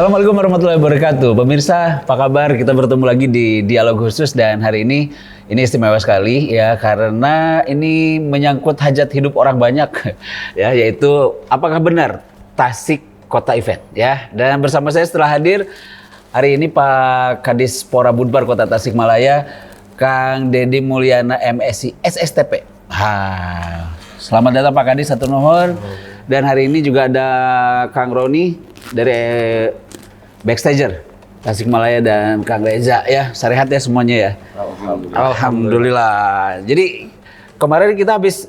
Assalamualaikum warahmatullahi wabarakatuh. Pemirsa, apa kabar? Kita bertemu lagi di Dialog Khusus dan hari ini istimewa sekali ya karena ini menyangkut hajat hidup orang banyak ya, yaitu apakah benar Tasik Kota Event ya. Dan bersama saya setelah hadir hari ini Pak Kadis Porabudbar Kota Tasikmalaya, Kang Dedi Mulyana MSI SSTP. Selamat datang Pak Kadis, satu nuhun. Dan hari ini juga ada Kang Roni dari Backstager Tasikmalaya dan Kang Reza ya. Sehat ya semuanya ya. Alhamdulillah. Jadi kemarin kita habis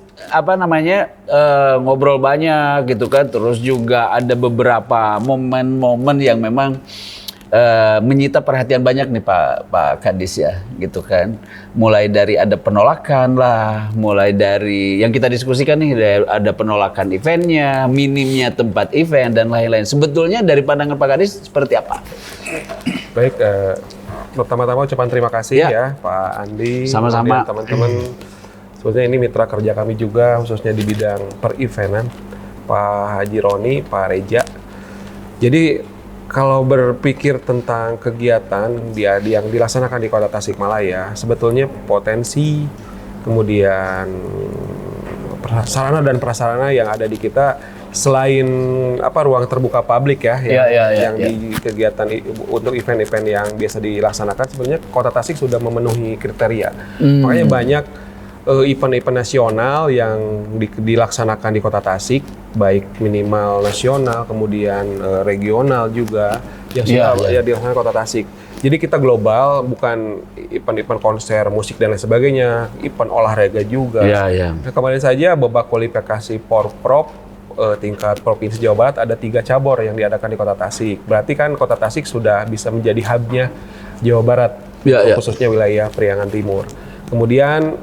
ngobrol banyak gitu kan. Terus juga ada beberapa momen-momen yang memang menyita perhatian banyak nih Pak Kadis ya gitu kan. Mulai dari ada penolakan lah, mulai dari yang kita diskusikan nih ada penolakan eventnya, minimnya tempat event dan lain-lain. Sebetulnya dari pandangan Pak Kadis seperti apa? Baik, pertama-tama ucapan terima kasih ya Pak Andi. Sama-sama. Teman-teman, sebetulnya ini mitra kerja kami juga khususnya di bidang per-eventan, Pak Haji Roni, Pak Reja. Jadi kalau berpikir tentang kegiatan yang dilaksanakan di Kota Tasikmalaya, sebetulnya potensi, kemudian sarana dan prasarana yang ada di kita selain ruang terbuka publik yang di kegiatan untuk event-event yang biasa dilaksanakan, sebenarnya Kota Tasik sudah memenuhi kriteria. Makanya banyak event-event nasional yang dilaksanakan di Kota Tasik, baik minimal nasional, kemudian regional juga, yang sudah dilaksanakan Kota Tasik. Jadi kita global, bukan event-event konser, musik dan lain sebagainya, event olahraga juga. Nah, kemarin saja babak kualifikasi Porprov tingkat Provinsi Jawa Barat ada 3 cabur yang diadakan di Kota Tasik. Berarti kan Kota Tasik sudah bisa menjadi hubnya Jawa Barat, khususnya wilayah Priangan Timur. Kemudian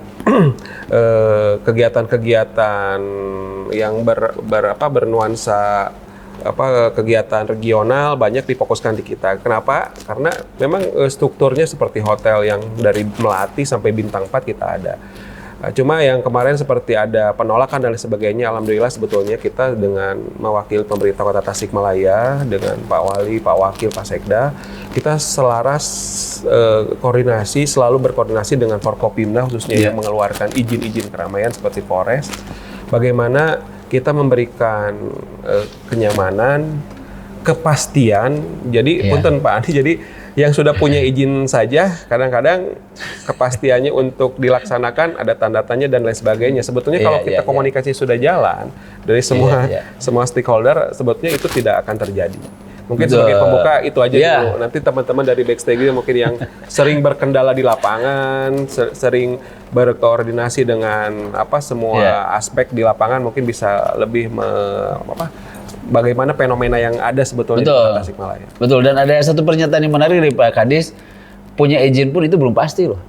kegiatan-kegiatan yang bernuansa kegiatan regional banyak difokuskan di kita. Kenapa? Karena memang strukturnya seperti hotel yang dari Melati sampai Bintang 4 kita ada. Cuma yang kemarin seperti ada penolakan dan sebagainya, alhamdulillah sebetulnya kita dengan mewakili pemerintah Kota Tasikmalaya dengan Pak Wali, Pak Wakil, Pak Sekda, kita selaras koordinasi, selalu berkoordinasi dengan Forkopimda khususnya yang mengeluarkan izin-izin keramaian seperti Polres. Bagaimana kita memberikan kenyamanan, kepastian. Jadi punten Pak Andi, jadi yang sudah punya izin saja kadang-kadang kepastiannya untuk dilaksanakan ada tanda tanya dan lain sebagainya. Sebetulnya kalau kita komunikasi sudah jalan dari semua stakeholder, sebetulnya itu tidak akan terjadi. Mungkin sebagai pembuka itu aja dulu. Nanti teman-teman dari Backstage mungkin yang sering berkendala di lapangan, sering berkoordinasi dengan semua aspek di lapangan, mungkin bisa lebih bagaimana fenomena yang ada sebetulnya di Kota Tasikmalaya. Betul, dan ada satu pernyataan yang menarik dari Pak Kadis, punya izin pun itu belum pasti loh.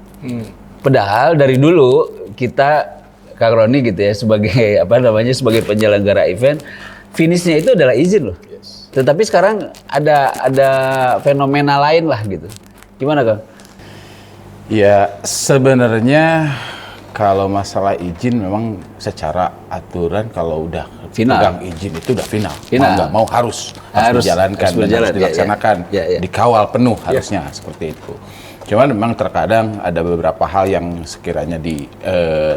Padahal dari dulu kita, Kang Roni gitu ya, sebagai sebagai penyelenggara event, finishnya itu adalah izin loh. Tetapi sekarang ada fenomena lain lah gitu. Gimana Kang? Ya sebenarnya kalau masalah izin memang secara aturan kalau udah pegang izin itu udah final. Mau nggak mau harus dijalankan dan harus dilaksanakan, dikawal penuh harusnya seperti itu. Cuman memang terkadang ada beberapa hal yang sekiranya di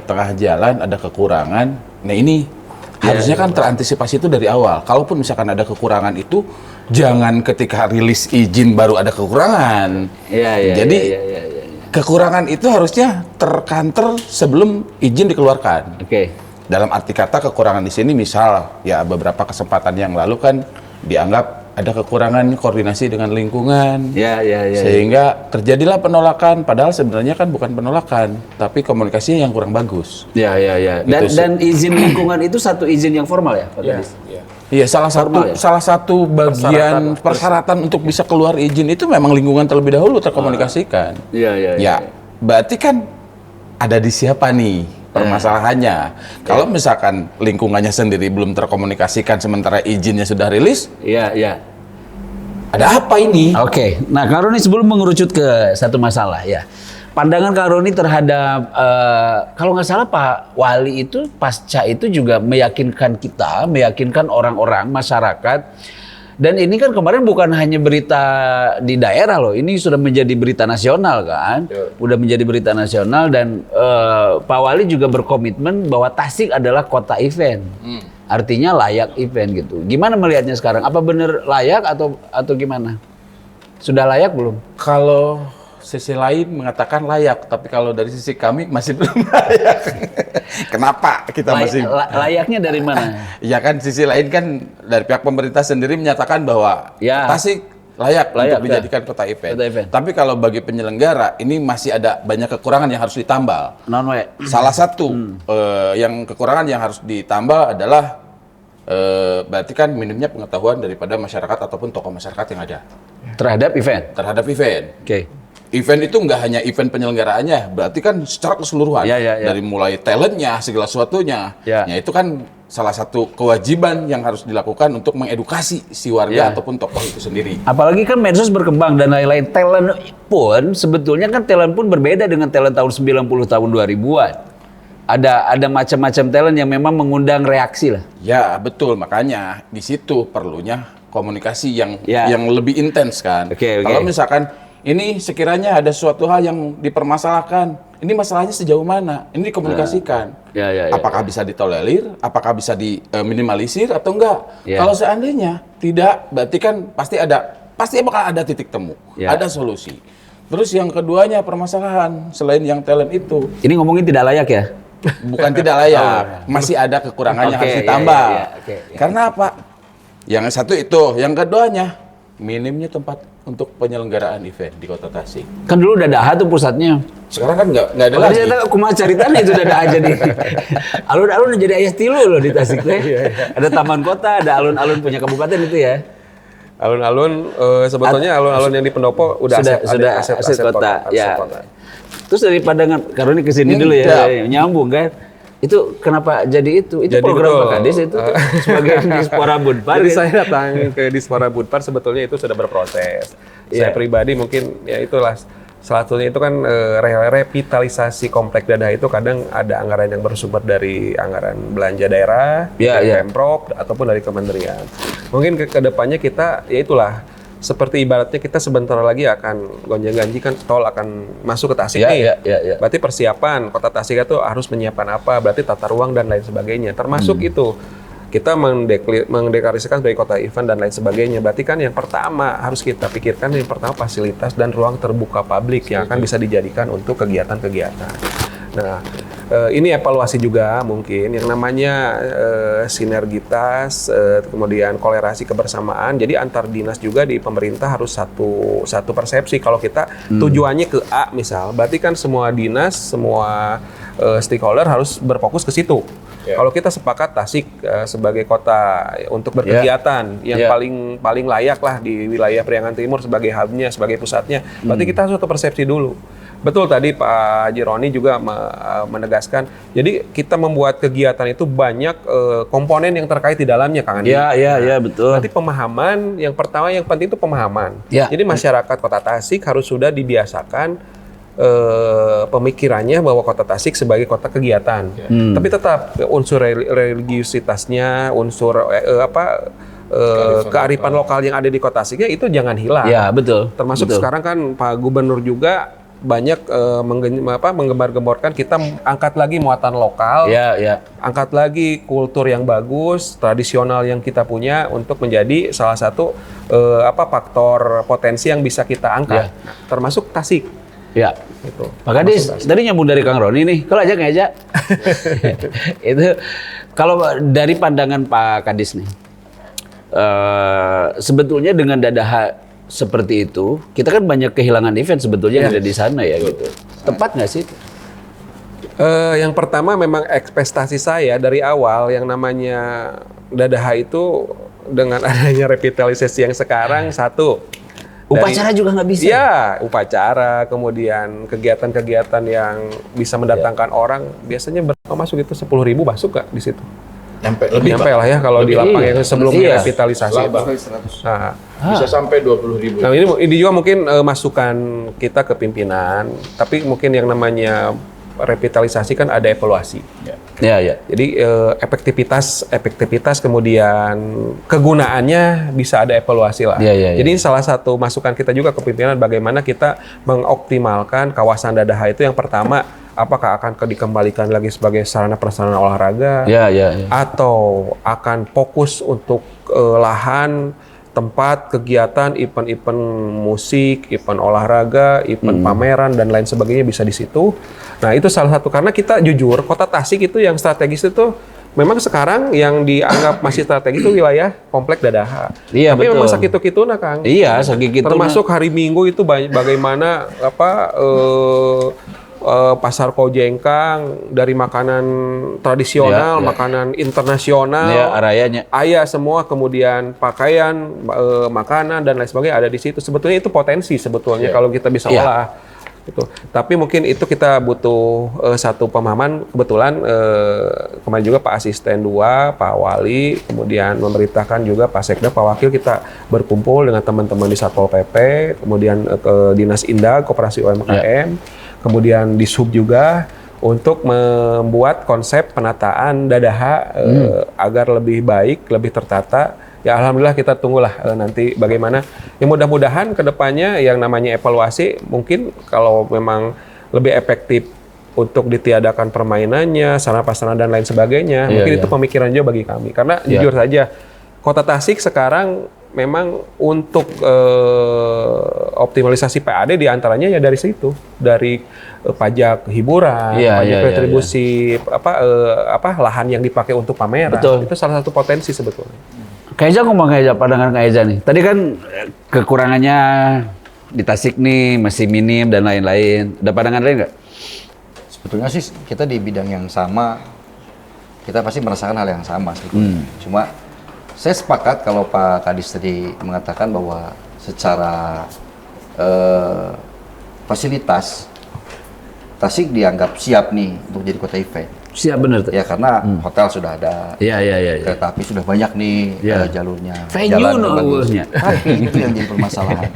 tengah jalan ada kekurangan. Nah ini harusnya kan terantisipasi itu dari awal. Kalaupun misalkan ada kekurangan itu jangan ketika rilis izin baru ada kekurangan. Jadi kekurangan itu harusnya terkanter sebelum izin dikeluarkan. Dalam arti kata kekurangan di sini misal ya beberapa kesempatan yang lalu kan dianggap ada kekurangan koordinasi dengan lingkungan. Sehingga terjadilah penolakan padahal sebenarnya kan bukan penolakan tapi komunikasinya yang kurang bagus. Dan izin lingkungan itu satu izin yang formal ya Pak Kadis? Iya, salah satu bagian persyaratan untuk bisa keluar izin itu memang lingkungan terlebih dahulu terkomunikasikan. Berarti kan ada di siapa nih permasalahannya. Kalau misalkan lingkungannya sendiri belum terkomunikasikan sementara izinnya sudah rilis, ada apa ini? Nah Kang Roni sebelum mengerucut ke satu masalah ya, pandangan Kang Roni terhadap kalau nggak salah Pak Wali itu pasca itu juga meyakinkan orang-orang masyarakat Dan ini kan kemarin bukan hanya berita di daerah loh, ini sudah menjadi berita nasional kan, udah menjadi berita nasional dan Pak Wali juga berkomitmen bahwa Tasik adalah kota event, artinya layak event gitu. Gimana melihatnya sekarang? Apa benar layak atau gimana? Sudah layak belum? Kalau sisi lain mengatakan layak, tapi kalau dari sisi kami masih belum layak. Kenapa kita masih layaknya dari mana? Ya kan sisi lain kan dari pihak pemerintah sendiri menyatakan bahwa Tasik layak untuk dijadikan kota event. Tapi kalau bagi penyelenggara ini masih ada banyak kekurangan yang harus ditambal. Salah satu yang kekurangan yang harus ditambal adalah berarti kan minimnya pengetahuan daripada masyarakat ataupun tokoh masyarakat yang ada terhadap event. Oke. Event itu nggak hanya event penyelenggaraannya, berarti kan secara keseluruhan dari mulai talentnya segala sesuatunya. Ya itu kan salah satu kewajiban yang harus dilakukan untuk mengedukasi si warga ataupun tokoh itu sendiri. Apalagi kan medsos berkembang dan lain-lain. Talent pun sebetulnya kan talent pun berbeda dengan talent tahun 90 tahun 2000-an. Ada macam-macam talent yang memang mengundang reaksi lah. Ya betul, makanya di situ perlunya komunikasi yang lebih intens kan. Kalau misalkan ini sekiranya ada suatu hal yang dipermasalahkan, ini masalahnya sejauh mana? Ini dikomunikasikan. Apakah bisa ditolerir? Apakah bisa diminimalisir atau enggak? Kalau seandainya tidak, berarti kan pasti bakal ada titik temu, ada solusi. Terus yang keduanya permasalahan selain yang talent itu. Ini ngomongin tidak layak ya? Bukan tidak layak, masih ada kekurangannya harus ditambah. Karena apa? Yang satu itu, yang keduanya minimnya tempat untuk penyelenggaraan event di Kota Tasik. Kan dulu Dadaha tuh pusatnya. Sekarang kan nggak ada lagi. Ternyata kumaha caritanya itu Dadaha jadi. Alun-alun jadi ayah tilu loh di Tasik teh. Ada taman kota, ada alun-alun punya kabupaten itu ya. Alun-alun sebetulnya alun-alun yang di Pendopo sudah aset kota. Terus daripada karena ini kesini dulu ya, nyambung kan. Itu kenapa jadi itu? Itu jadi program Pak Kades itu sebagai Dispora Budpar. Jadi saya datang ke Dispora Budpar sebetulnya itu sudah berproses. Saya pribadi mungkin ya itulah salah satunya itu kan revitalisasi komplek Dadaha itu kadang ada anggaran yang bersumber dari anggaran belanja daerah, dari Pemprov ataupun dari kementerian. Mungkin ke depannya kita ya itulah seperti ibaratnya kita sebentar lagi akan gonjang-ganjing kan tol akan masuk ke Tasik nih. Berarti persiapan Kota Tasik itu harus menyiapkan apa? Berarti tata ruang dan lain sebagainya. Termasuk itu kita mendeklarasikan sebagai kota event dan lain sebagainya. Berarti kan yang pertama harus kita pikirkan yang pertama fasilitas dan ruang terbuka publik yang akan bisa dijadikan untuk kegiatan-kegiatan. Nah, ini evaluasi juga mungkin yang namanya sinergitas, kemudian kolerasi kebersamaan. Jadi antar dinas juga di pemerintah harus satu persepsi. Kalau kita tujuannya ke A misal, berarti kan semua dinas, semua stakeholder harus berfokus ke situ. Kalau kita sepakat Tasik sebagai kota untuk berkegiatan yang paling layak lah di wilayah Priangan Timur sebagai hubnya, sebagai pusatnya, berarti kita harus satu persepsi dulu. Betul tadi Pak Haji Roni juga menegaskan. Jadi kita membuat kegiatan itu banyak komponen yang terkait di dalamnya, Kang Andi. Iya, betul. Nanti pemahaman yang pertama yang penting itu pemahaman. Jadi masyarakat Kota Tasik harus sudah dibiasakan pemikirannya bahwa Kota Tasik sebagai kota kegiatan. Tapi tetap unsur religiusitasnya, unsur kearifan lokal yang ada di Kota Tasiknya itu jangan hilang. Ya, betul. Termasuk sekarang kan Pak Gubernur juga banyak menggembar-gemborkan kita angkat lagi muatan lokal, angkat lagi kultur yang bagus, tradisional yang kita punya untuk menjadi salah satu faktor potensi yang bisa kita angkat, termasuk Tasik. Ya, gitu. Pak Kadis, tadi nyambung dari Kang Roni nih, kalau aja nggak aja. Itu kalau dari pandangan Pak Kadis nih, sebetulnya dengan Dadaha seperti itu, kita kan banyak kehilangan event sebetulnya yang ada di sana ya gitu. Tepat nggak sih? Yang pertama memang ekspektasi saya dari awal yang namanya Dadaha itu dengan adanya revitalisasi yang sekarang upacara juga nggak bisa. Iya, upacara, kemudian kegiatan-kegiatan yang bisa mendatangkan orang, biasanya berapa masuk itu 10.000 masuk nggak di situ? Nyampe lah ya kalau di lapang yang sebelum revitalisasi itu. Bisa sampai 20.000. Nah ini juga mungkin masukan kita ke pimpinan, tapi mungkin yang namanya revitalisasi kan ada evaluasi. Ya, ya. Jadi efektivitas kemudian kegunaannya bisa ada evaluasi lah. Jadi ini salah satu masukan kita juga ke pimpinan bagaimana kita mengoptimalkan kawasan Dadaha itu yang pertama, apakah akan dikembalikan lagi sebagai sarana prasarana olahraga atau akan fokus untuk lahan tempat kegiatan event-event musik, event olahraga, event pameran dan lain sebagainya bisa di situ. Nah, itu salah satu karena kita jujur Kota Tasik itu yang strategis itu memang sekarang yang dianggap masih strategis itu wilayah komplek Dadaha. Iya, tapi betul. memang sakitu-kituna, Kang. Iya, sakitu-kituna. Termasuk hari Minggu itu bagaimana pasar Kojengkang dari makanan tradisional, makanan internasional, arayanya. Ayah semua, kemudian pakaian, makanan dan lain sebagainya ada di situ. Sebetulnya itu potensi sebetulnya kalau kita bisa olah. Gitu. Tapi mungkin itu kita butuh satu pemahaman. Kebetulan kemarin juga Pak Asisten 2, Pak Wali, kemudian memerintahkan juga Pak Sekda, Pak Wakil kita berkumpul dengan teman-teman di Satpol PP, kemudian ke Dinas Indah, Koperasi UMKM. Kemudian di sub juga untuk membuat konsep penataan Dadaha agar lebih baik, lebih tertata. Ya alhamdulillah kita tunggulah nanti bagaimana. Ya mudah-mudahan kedepannya yang namanya evaluasi mungkin kalau memang lebih efektif untuk ditiadakan permainannya, sarana prasarana dan lain sebagainya. Mungkin itu pemikiran juga bagi kami. Karena jujur saja Kota Tasik sekarang memang untuk optimalisasi PAD diantaranya ya dari situ, dari pajak hiburan, pajak retribusi, lahan yang dipakai untuk pameran. Betul. Itu salah satu potensi sebetulnya. Kak Eza ngomong pandangan Kak Eza nih. Tadi kan kekurangannya di Tasik nih masih minim dan lain-lain. Ada pandangan lain nggak? Sebetulnya sih kita di bidang yang sama, kita pasti merasakan hal yang sama sebetulnya. Cuma saya sepakat kalau Pak Kadis tadi mengatakan bahwa secara fasilitas Tasik dianggap siap nih untuk jadi kota event. Siap bener tuh. Ya karena hotel sudah ada, kereta api sudah banyak nih jalurnya. Venue nunggunya. Tapi itu yang jadi permasalahan.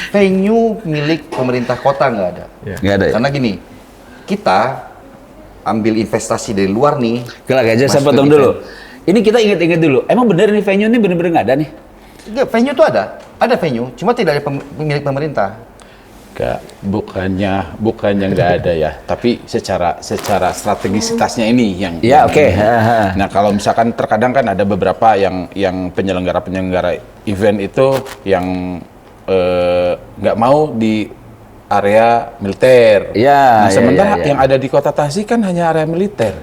Venue milik pemerintah kota nggak ada. Nggak ada. Karena gini, kita ambil investasi dari luar nih. Kelak aja saya potong dulu. Ini kita ingat-ingat dulu. Emang bener nih venue ini bener-bener nggak ada nih? Enggak, venue itu ada venue, cuma tidak ada milik pemerintah. Bukannya nggak ada ya, tapi secara strategisitasnya ini yang. Nah kalau misalkan terkadang kan ada beberapa yang penyelenggara event itu yang nggak mau di area militer. Sementara yang ada di Kota Tasik kan hanya area militer.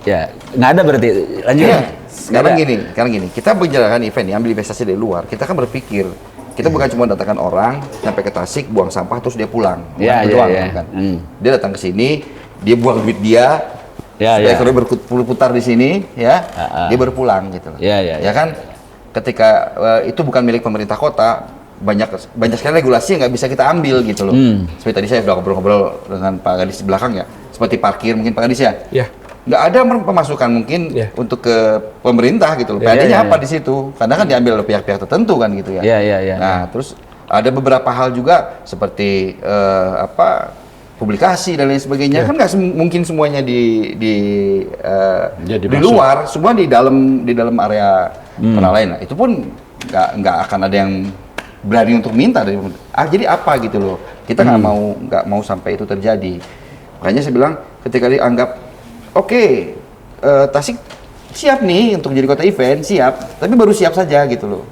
Ya, nggak ada berarti. Lanjut. Sekarang gini, kita menjalankan event, ambil investasi dari luar, kita kan berpikir. Kita bukan cuma datangkan orang sampai ke Tasik, buang sampah terus dia pulang. Dia datang ke sini, dia buang duit dia, supaya ekonomi berputar di sini, dia baru pulang gitu. Ya kan, ketika itu bukan milik pemerintah kota, banyak sekali regulasi yang nggak bisa kita ambil gitu loh. Seperti tadi saya sudah ngobrol-ngobrol dengan Pak Gadis di belakang ya, seperti parkir mungkin Pak Gadis ya. Nggak ada pemasukan mungkin untuk ke pemerintah gitu loh. PAD-nya apa di situ? Karena kan diambil oleh pihak-pihak tertentu kan gitu ya. Nah, terus ada beberapa hal juga seperti publikasi dan lain sebagainya kan nggak mungkin semuanya di luar, semua di dalam area penalain. Nah, itu pun nggak akan ada yang berani untuk minta dari jadi apa gitu loh. Kita nggak mau sampai itu terjadi. Makanya saya bilang ketika dianggap Oke, Tasik siap nih untuk jadi kota event, siap. Tapi baru siap saja gitu loh.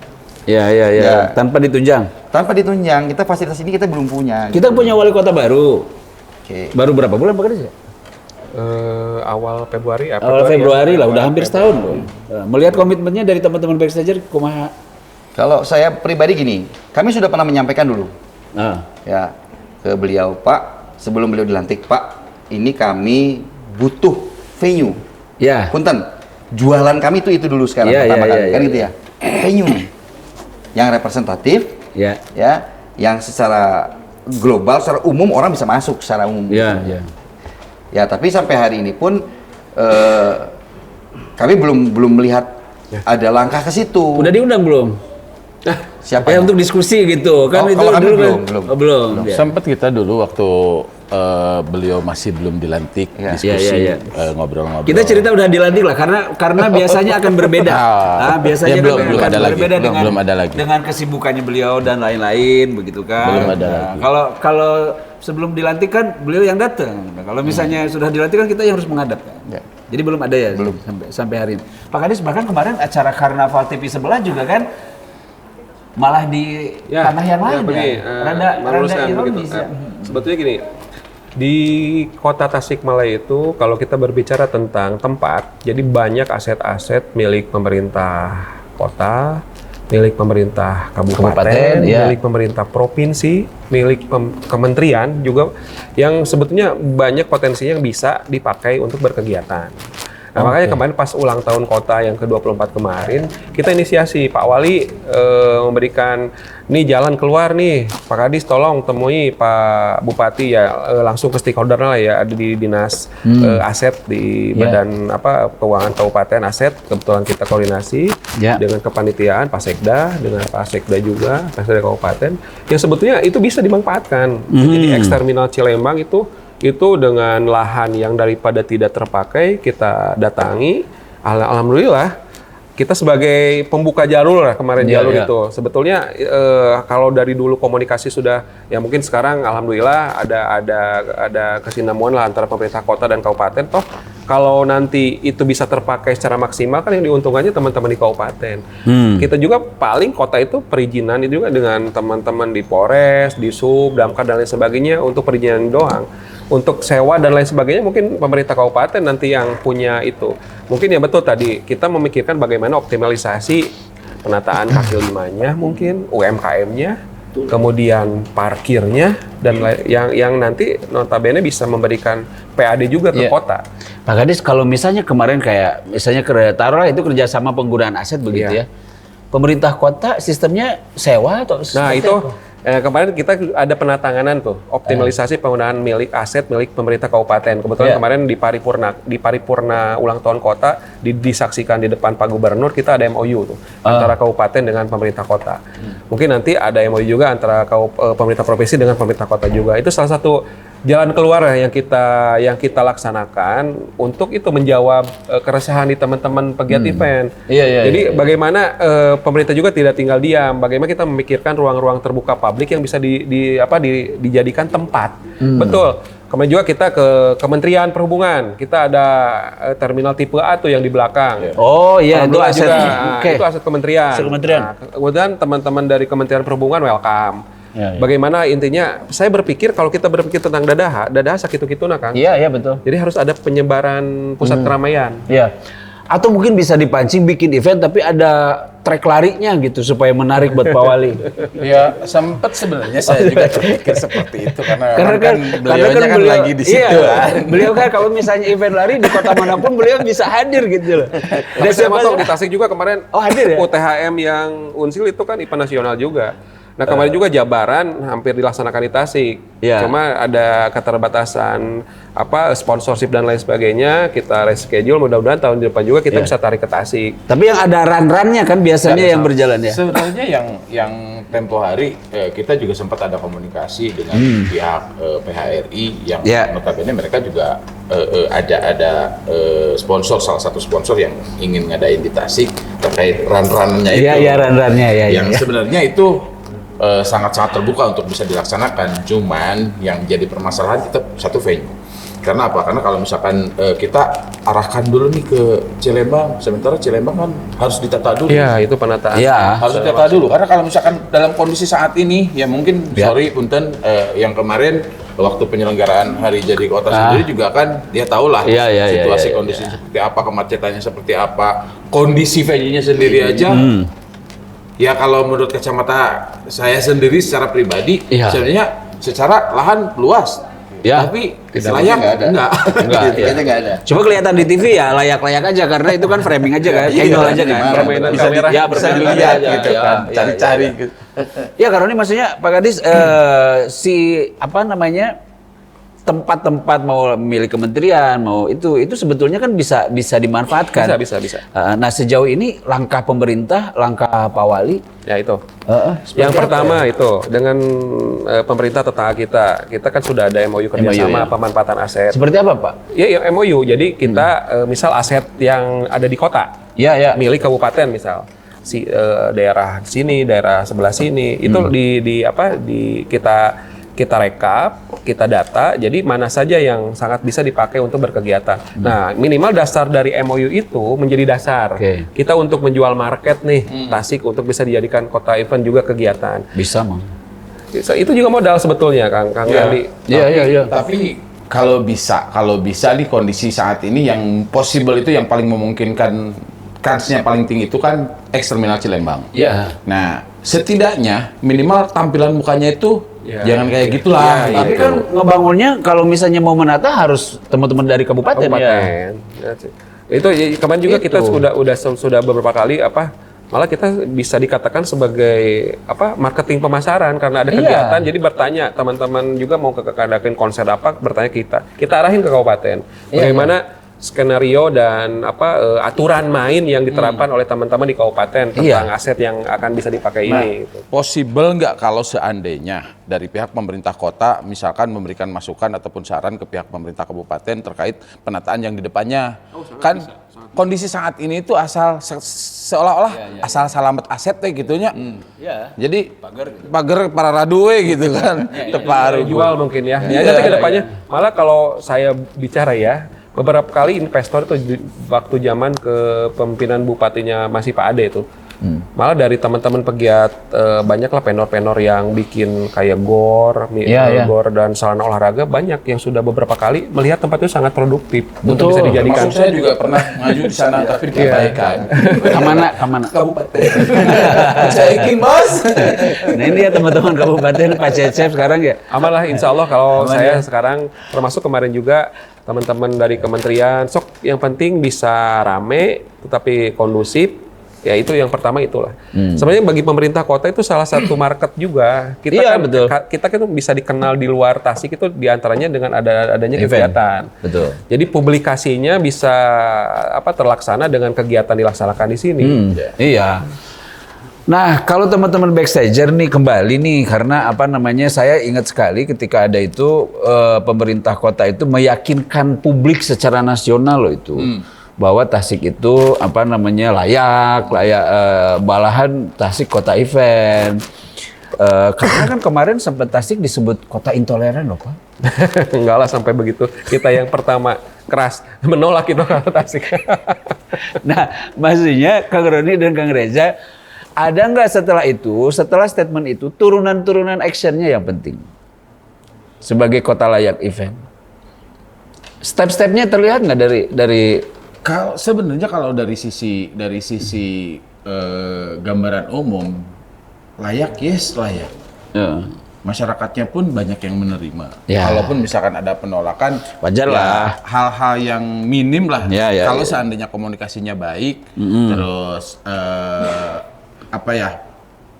Ya. Tanpa ditunjang. Tanpa ditunjang, kita fasilitas ini kita belum punya. Kita gitu. punya wali kota baru. Baru berapa bulan Pak Kadis ya? Awal Februari. Awal Februari lah, udah hampir setahun loh. Melihat komitmennya dari teman-teman Backstager, kumaha? Kalau saya pribadi gini, kami sudah pernah menyampaikan dulu. Ya, ke beliau, Pak, sebelum beliau dilantik, Pak, ini kami butuh venue. Punten, jualan kami itu dulu sekarang pertama kali kan gitu ya. Venue yang representatif, yang secara global, secara umum orang bisa masuk secara umum. Ya, tapi sampai hari ini pun kami belum melihat ada langkah ke situ. Udah diundang belum? Siapa untuk diskusi gitu kan? Itu kalau kami dulu belum. Sempat kita dulu waktu beliau masih belum dilantik, Ya. diskusi, Ya. ngobrol-ngobrol. Kita cerita udah dilantik lah, karena biasanya akan berbeda. Biasanya Ya, belum akan ada lagi. berbeda Belum ada lagi. dengan kesibukannya beliau dan lain-lain, begitu kan. Belum ada lagi. Kalau sebelum dilantik kan beliau yang datang. Kalau misalnya sudah dilantik kan kita yang harus menghadap kan. Ya. Jadi belum ada ya sampai hari ini. Pak Kadis, bahkan kemarin acara Karnaval TV sebelah juga kan malah di tanah yang lain begini, rada meluruskan ironis begitu. ya. Sebetulnya gini, di kota Tasikmalaya itu kalau kita berbicara tentang tempat, jadi banyak aset-aset milik pemerintah kota, milik pemerintah kabupaten, ya. milik pemerintah provinsi, milik kementerian juga yang sebetulnya banyak potensinya yang bisa dipakai untuk berkegiatan. Nah, makanya kemarin pas ulang tahun kota yang ke-24 kemarin, kita inisiasi Pak Wali memberikan nih jalan keluar nih, Pak Kadis tolong temui Pak Bupati ya, langsung ke stakeholder lah ya, ada di dinas aset di badan keuangan kabupaten aset, kebetulan kita koordinasi dengan kepanitiaan Pak Sekda, dengan Pak Sekda juga, Pak Sekda kabupaten, yang sebetulnya itu bisa dimanfaatkan. Jadi eksterminal Cilembang itu dengan lahan yang daripada tidak terpakai kita datangi, alhamdulillah kita sebagai pembuka jalur lah kemarin jalur itu sebetulnya kalau dari dulu komunikasi sudah ya mungkin sekarang alhamdulillah ada kesinambungan lah antara pemerintah kota dan kabupaten. Toh kalau nanti itu bisa terpakai secara maksimal kan yang diuntungkannya teman-teman di kabupaten. Kita juga paling kota itu perizinan itu juga dengan teman-teman di Polres, di Sub, Damkar dan lain sebagainya untuk perizinan doang. Untuk sewa dan lain sebagainya mungkin pemerintah kabupaten nanti yang punya itu. Mungkin ya betul tadi kita memikirkan bagaimana optimalisasi penataan kaki limanya mungkin, UMKM-nya, kemudian parkirnya dan yang nanti notabene bisa memberikan PAD juga ke kota. Pak Kadis, kalau misalnya kemarin kayak misalnya taruhlah itu kerjasama penggunaan aset begitu ya. Pemerintah kota sistemnya sewa atau itu kemarin kita ada penatanganan tuh optimalisasi penggunaan milik aset milik pemerintah kabupaten. Kebetulan kemarin di paripurna ulang tahun kota disaksikan di depan Pak Gubernur, kita ada MOU tuh antara kabupaten dengan pemerintah kota. Mungkin nanti ada MOU juga antara pemerintah provinsi dengan pemerintah kota juga. Itu salah satu jalan keluar yang kita laksanakan untuk itu menjawab keresahan di teman-teman pegiat event. Jadi bagaimana pemerintah juga tidak tinggal diam, bagaimana kita memikirkan ruang-ruang terbuka publik yang bisa dijadikan tempat. Betul. Kemarin juga kita ke Kementerian Perhubungan, kita ada terminal tipe A tuh yang di belakang. Oh iya, itu aset juga, itu aset kementerian. Nah, kemudian teman-teman dari Kementerian Perhubungan welcome. Bagaimana intinya, saya berpikir kalau kita berpikir tentang dadaha sakit-kituna kan. Iya betul. Jadi harus ada penyebaran pusat keramaian. Iya. Atau mungkin bisa dipancing bikin event tapi ada trek larinya gitu supaya menarik buat Pak Wali. Ya sempat sebenarnya saya juga berpikir seperti itu karena kan beliaunya kan lagi di situ. Iya, beliau kan kalau misalnya event lari di kota manapun beliau bisa hadir gitu loh. Dan saya masuk di Tasik juga kemarin. Hadir ya? UTHM yang Unsil itu kan event nasional juga. Nah kemarin juga Jabaran hampir dilaksanakan di Tasik. Cuma ada keterbatasan sponsorship dan lain sebagainya. Kita reschedule, mudah-mudahan tahun depan juga kita bisa tarik ke Tasik. Tapi yang ada run-runnya kan biasanya yang berjalan ya. Sebenarnya yang tempo hari kita juga sempat ada komunikasi dengan pihak PHRI yang notabene mereka juga ada sponsor, salah satu sponsor yang ingin ngadain di Tasik terkait run-runnya itu. Iya run-runnya Yang sebenarnya itu sangat-sangat terbuka untuk bisa dilaksanakan, cuman yang jadi permasalahan kita satu venue. Karena apa? Karena kalau misalkan kita arahkan dulu nih ke Cilembang, sementara Cilembang kan harus ditata dulu. Iya, itu penataan. Iya. Harus ditata dulu. Karena kalau misalkan dalam kondisi saat ini, ya mungkin sorry punten yang kemarin waktu penyelenggaraan hari jadi kota sendiri juga kan dia tahulah situasi kondisi seperti apa, kemacetannya seperti apa, kondisi venue-nya sendiri aja. Ya kalau menurut kacamata saya sendiri secara pribadi, sebenarnya secara lahan luas, tapi layak enggak. Enggak ada. Coba kelihatan di TV ya layak-layak aja karena itu kan framing aja kan, angle aja kan. Bisa dilihat gitu kan, cari-cari. Ya karena ini maksudnya Pak Kadis tempat-tempat mau milik kementerian, mau itu sebetulnya kan bisa dimanfaatkan. Bisa. Nah, sejauh ini langkah pemerintah, langkah Pak Wali, Ya itu. apa Yang pertama ya? itu dengan pemerintah tetangga kita kan sudah ada MOU kerjasama ya. pemanfaatan aset. Seperti apa, Pak? Ya MOU. Jadi kita misal aset yang ada di kota, Ya. milik kabupaten misal, daerah sini, daerah sebelah sini, itu kita rekap, kita data, jadi mana saja yang sangat bisa dipakai untuk berkegiatan. Nah, minimal dasar dari MOU itu menjadi dasar. Kita untuk menjual market nih, Tasik untuk bisa dijadikan kota event juga kegiatan. Bisa, Mang. Itu juga modal sebetulnya, Kang Yandi. Iya. Tapi kalau bisa di kondisi saat ini yang possible itu yang paling memungkinkan kansnya paling tinggi itu kan eksterminal Cilembang. Iya. Nah, setidaknya minimal tampilan mukanya itu jangan kayak gitulah. Tapi kan ngebangunnya kalau misalnya mau menata harus teman-teman dari kabupaten ya. Itu kemarin juga kita sudah beberapa kali malah kita bisa dikatakan sebagai marketing pemasaran karena ada kegiatan, jadi bertanya teman-teman juga mau adakan konser apa, bertanya kita arahin ke kabupaten bagaimana skenario dan aturan main yang diterapkan oleh teman-teman di kabupaten tentang aset yang akan bisa dipakai ini. Gitu. Possible nggak kalau seandainya dari pihak pemerintah kota misalkan memberikan masukan ataupun saran ke pihak pemerintah kabupaten terkait penataan yang di depannya? Kondisi saat ini itu seolah-olah asal salamet aset gitunya. Jadi pagar para radue gitu kan. Teparu jual mungkin ya. Nanti ke depannya malah kalau saya bicara ya, beberapa kali investor itu waktu zaman kepemimpinan bupatinya masih Pak Ade itu, malah dari teman-teman pegiat banyaklah penor-penor yang bikin kayak gor dan sarana olahraga banyak yang sudah beberapa kali melihat tempat itu sangat produktif untuk bisa dijadikan. Maksud saya juga pernah maju di sana tapi diabaikan. Kemana? Kabupaten. Saya ingin bos. Nah ini ya teman-teman kabupaten Pak Cecep sekarang ya. Aman lah, insya Allah kalau saya sekarang termasuk kemarin juga teman-teman dari kementerian, yang penting bisa rame tetapi kondusif. Ya itu yang pertama itulah. Sebenarnya bagi pemerintah kota itu salah satu market juga. Kita kan bisa dikenal di luar Tasik itu diantaranya dengan adanya kegiatan. Betul. Jadi publikasinya bisa terlaksana dengan kegiatan dilaksanakan di sini. Iya. Nah, kalau teman-teman backstager nih kembali nih karena saya ingat sekali ketika ada itu pemerintah kota itu meyakinkan publik secara nasional loh itu bahwa Tasik itu layak malahan Tasik kota event. Karena kan kemarin sempat Tasik disebut kota intoleran loh, Pak. Enggak lah sampai begitu. Kita yang pertama keras menolak itu Tasik. Nah, maksudnya Kang Roni dan Kang Reza, ada nggak setelah statement itu, turunan-turunan actionnya yang penting sebagai kota layak event? Step-stepnya terlihat nggak dari? Sebenarnya kalau dari sisi gambaran umum layak, layak. Masyarakatnya pun banyak yang menerima. Walaupun misalkan ada penolakan, wajar lah. Hal-hal yang minim lah. Kalau seandainya komunikasinya baik, terus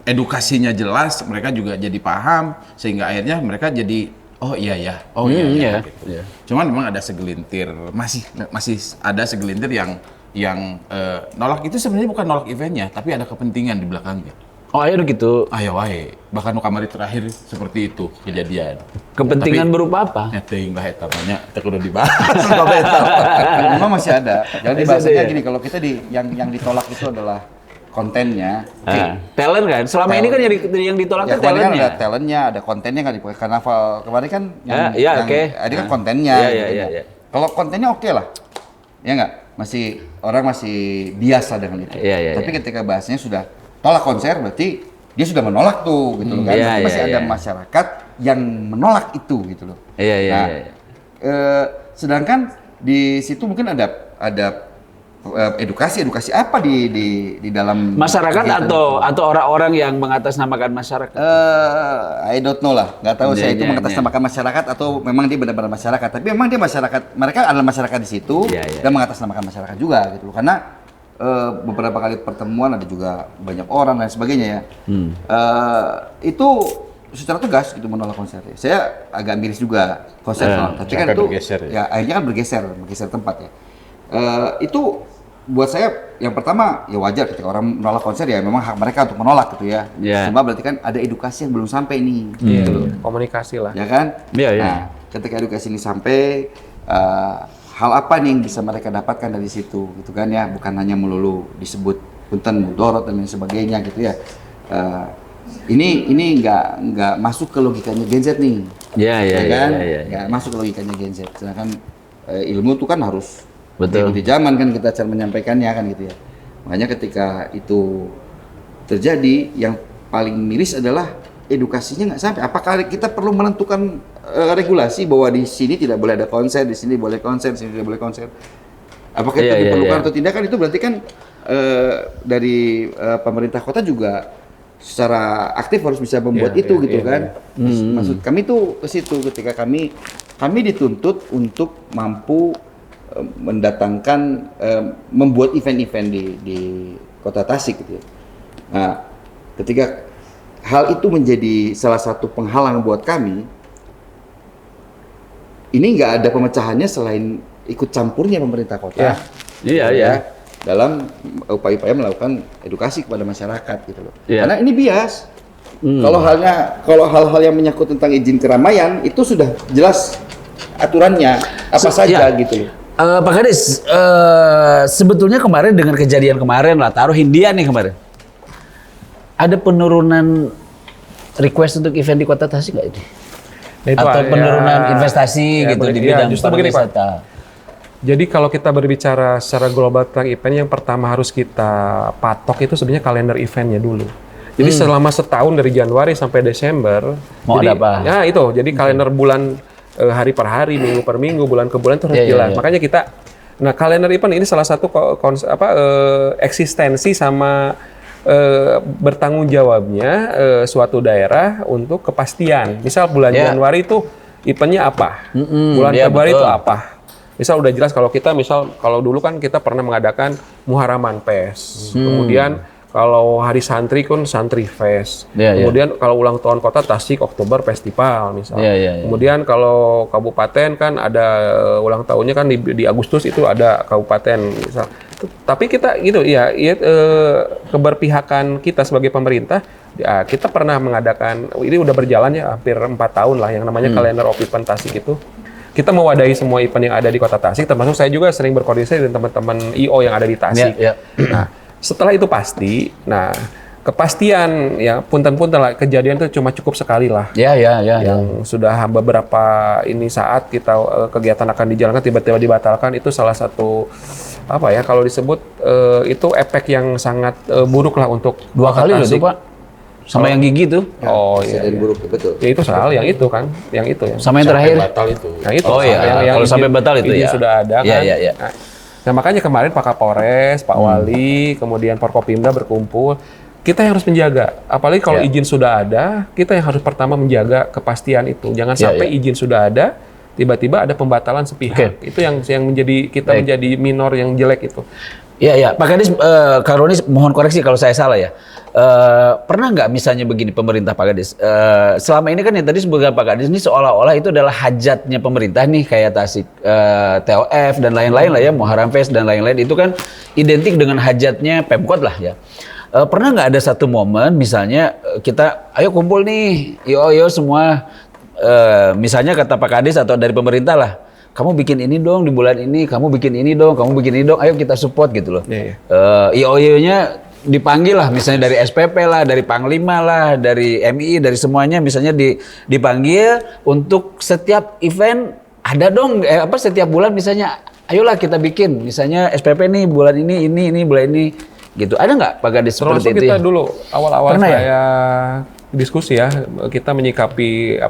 edukasinya jelas, mereka juga jadi paham sehingga akhirnya mereka jadi gitu. Cuman memang ada segelintir masih ada segelintir yang nolak itu sebenarnya bukan nolak eventnya tapi ada kepentingan di belakangnya. Gitu. Bahkan kamari terakhir seperti itu kejadian. Kepentingan berupa apa? Nyeting lah eta banyak, kita udah dibahas. Memang masih ada. Jadi bahasanya gini, kalau kita yang ditolak itu adalah kontennya. Talent kan? Selama ini kan yang ditolak kan talentnya. Kan ada talentnya, ada kontennya nggak dipakai. Karnaval kemarin kan ada kan kontennya. Kalau kontennya oke lah, ya nggak? Orang masih biasa dengan itu. Tapi ketika bahasanya sudah tolak konser, berarti dia sudah menolak tuh, gitu loh kan? Masih ada masyarakat yang menolak itu, gitu loh. Sedangkan di situ mungkin ada edukasi apa di dalam masyarakat atau orang-orang yang mengatasnamakan masyarakat? I don't know lah, nggak tahu saya itu mengatasnamakan masyarakat atau memang dia benar-benar masyarakat. Tapi memang dia masyarakat, mereka adalah masyarakat di situ dan mengatasnamakan masyarakat juga gitu loh. Karena beberapa kali pertemuan ada juga banyak orang dan sebagainya ya. Itu secara tegas itu menolak konser. Saya agak miris juga konser, tapi kan itu bergeser, ya akhirnya kan bergeser tempat ya. Itu buat saya yang pertama ya wajar ketika orang menolak konser ya memang hak mereka untuk menolak gitu ya. Cuma berarti kan ada edukasi yang belum sampai nih. Gitu loh. Komunikasi lah. Ya kan? Nah, ketika edukasi ini sampai hal apa nih yang bisa mereka dapatkan dari situ gitu kan ya, bukan hanya melulu disebut punten mudorot dan lain sebagainya gitu ya. Ini nggak masuk ke logikanya Gen Z nih. Nggak masuk ke logikanya Gen Z. Sedangkan ilmu itu kan harus mengikuti zaman kan kita cara menyampaikannya kan gitu ya. Makanya ketika itu terjadi, yang paling miris adalah edukasinya nggak sampai. Apakah kita perlu menentukan regulasi bahwa di sini tidak boleh ada konser, di sini boleh konser, di sini tidak boleh konser? Apakah itu diperlukan atau tidak? Kan itu berarti kan dari pemerintah kota juga secara aktif harus bisa membuat itu gitu kan. Maksud kami tuh ke situ ketika kami dituntut untuk mampu mendatangkan membuat event-event di Kota Tasik gitu ya. Nah, ketika hal itu menjadi salah satu penghalang buat kami, ini nggak ada pemecahannya selain ikut campurnya pemerintah kota. Dalam upaya-upaya melakukan edukasi kepada masyarakat gitu loh. Karena ini bias. Kalau hal-hal yang menyangkut tentang izin keramaian itu sudah jelas aturannya apa saja gitu loh. Pak Kades, sebetulnya kemarin dengan kejadian kemarin lah, taruh Hindia nih kemarin, ada penurunan request untuk event di Kota Tasik nggak ini? Atau penurunan investasi gitu di bidang pariwisata? Jadi kalau kita berbicara secara global tentang event, yang pertama harus kita patok itu sebenarnya kalender eventnya dulu. Jadi selama setahun dari Januari sampai Desember, ada apa? Ya itu, jadi kalender bulan hari per hari, minggu per minggu, bulan ke bulan itu harus jelas. Makanya kita, kalender event ini salah satu eksistensi sama bertanggung jawabnya suatu daerah untuk kepastian. Misal bulan Januari itu eventnya apa, bulan Februari itu apa. Misal udah jelas kalau dulu kan kita pernah mengadakan Muharaman Fest, kemudian kalau hari santri kan Santri Fest, kemudian kalau ulang tahun Kota Tasik Oktober Festival misalnya. Kemudian kalau kabupaten kan ada ulang tahunnya kan di Agustus itu ada kabupaten misal. Tapi kita gitu keberpihakan kita sebagai pemerintah, kita pernah mengadakan, ini udah berjalan ya hampir 4 tahun lah yang namanya kalender of event Tasik itu. Kita mewadahi semua event yang ada di Kota Tasik, termasuk saya juga sering berkoordinasi dengan teman-teman IO yang ada di Tasik. Nah, setelah itu pasti, kepastian ya punten-punten lah, kejadian itu cuma cukup sekali lah. Yang sudah beberapa ini saat kita kegiatan akan dijalankan tiba-tiba dibatalkan, itu salah satu kalau disebut itu efek yang sangat buruk lah untuk 2 kali loh itu Pak. Sama yang gigi tuh. Buruk betul. Ya itu soal yang itu kan, yang itu ya. Sama yang terakhir. Batal itu. Yang itu. Kalau sampai batal itu ya. Sudah ada kan. Nah, makanya kemarin Pak Kapolres, Pak Wali, kemudian Forkopimda berkumpul. Kita yang harus menjaga. Apalagi kalau izin sudah ada, kita yang harus pertama menjaga kepastian itu. Jangan sampai izin sudah ada, tiba-tiba ada pembatalan sepihak. Itu yang menjadi menjadi minor yang jelek itu. Pak Kadis, Kak Roni mohon koreksi kalau saya salah ya. Pernah nggak misalnya begini pemerintah Pak Kadis? Selama ini kan yang tadi sebutkan Pak Kadis ini seolah-olah itu adalah hajatnya pemerintah nih, kayak Tasik TOF dan lain-lain lah ya, Muharram Fest dan lain-lain itu kan identik dengan hajatnya Pemkot lah ya. Pernah nggak ada satu momen misalnya kita ayo kumpul nih, yo semua, misalnya kata Pak Kadis atau dari pemerintah lah, kamu bikin ini dong di bulan ini, kamu bikin ini dong, ayo kita support gitu loh. IOI-nya dipanggil lah, misalnya dari SPP lah, dari Panglima lah, dari MI, dari semuanya misalnya dipanggil untuk setiap event ada dong, setiap bulan misalnya, ayolah kita bikin, misalnya SPP nih bulan ini bulan ini, gitu. Ada nggak Pak Kadis seperti itu? Kita dulu awal-awal saya diskusi ya, kita menyikapi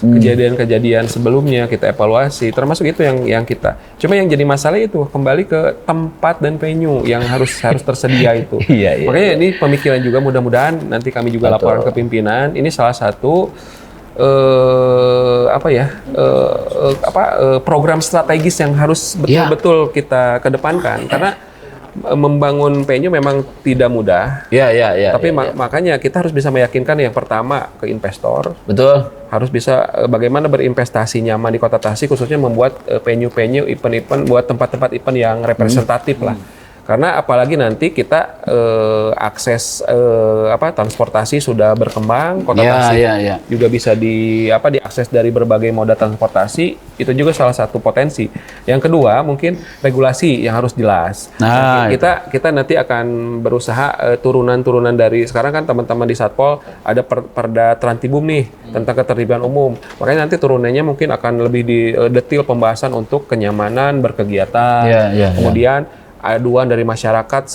kejadian-kejadian sebelumnya, kita evaluasi, termasuk itu yang kita. Cuma yang jadi masalah itu kembali ke tempat dan venue yang harus tersedia itu. Makanya ini pemikiran juga, mudah-mudahan nanti kami juga laporan ke pimpinan. Ini salah satu program strategis yang harus betul-betul kita kedepankan, karena membangun venue memang tidak mudah. Ya, ya, ya. Tapi ya, ya. makanya kita harus bisa meyakinkan yang pertama ke investor. Betul. Harus bisa bagaimana berinvestasi nyaman di Kota Tasik, khususnya membuat venue-venue, event-event, buat tempat-tempat event yang representatif lah. Karena apalagi nanti kita akses transportasi sudah berkembang, Kota Tasik juga bisa diakses dari berbagai moda transportasi, itu juga salah satu potensi. Yang kedua mungkin regulasi yang harus jelas. Nah, kita nanti akan berusaha turunan-turunan dari sekarang kan teman-teman di Satpol ada Perda Trantibum nih tentang ketertiban umum. Makanya nanti turunannya mungkin akan lebih detail pembahasan untuk kenyamanan berkegiatan. Kemudian aduan dari masyarakat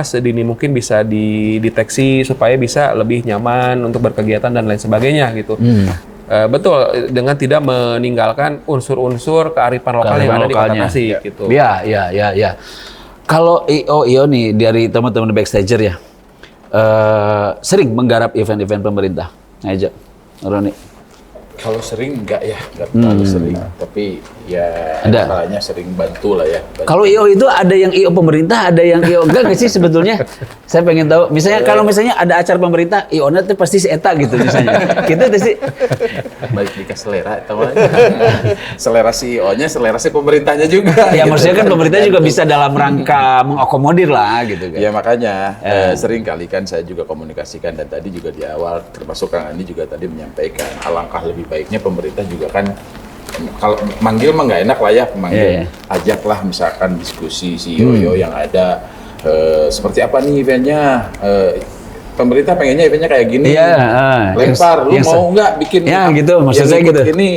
sedini mungkin bisa dideteksi supaya bisa lebih nyaman untuk berkegiatan dan lain sebagainya gitu. Betul, dengan tidak meninggalkan unsur-unsur kearifan lokal yang ada di Kota Tasik gitu. Ya. Kalau IO nih dari teman-teman backstager ya, sering menggarap event-event pemerintah, aja, Roni. Kalau sering enggak terlalu sering, tapi ya caranya sering bantu lah ya. Kalau IO itu ada yang IO pemerintah, ada yang IO enggak sih sebetulnya? Saya pengen tahu. Misalnya kalau misalnya ada acara pemerintah, IO-nya itu pasti si eta gitu misalnya. Kita tuh sih baik dikasih selera atau selera si IO-nya, selera si pemerintahnya juga. Ya maksudnya kan pemerintah juga bisa dalam rangka mengakomodir lah gitu kan. Ya makanya sering kali kan saya juga komunikasikan, dan tadi juga di awal termasuk Kang Andi juga tadi menyampaikan alangkah lebih baiknya pemerintah juga kan kalau manggil mah nggak enak lah ya, manggil ajaklah misalkan diskusi si IO yang ada seperti apa nih eventnya, pemerintah pengennya eventnya kayak gini, lempar, lu mau nggak bikin gitu, maksud saya gitu. Ini,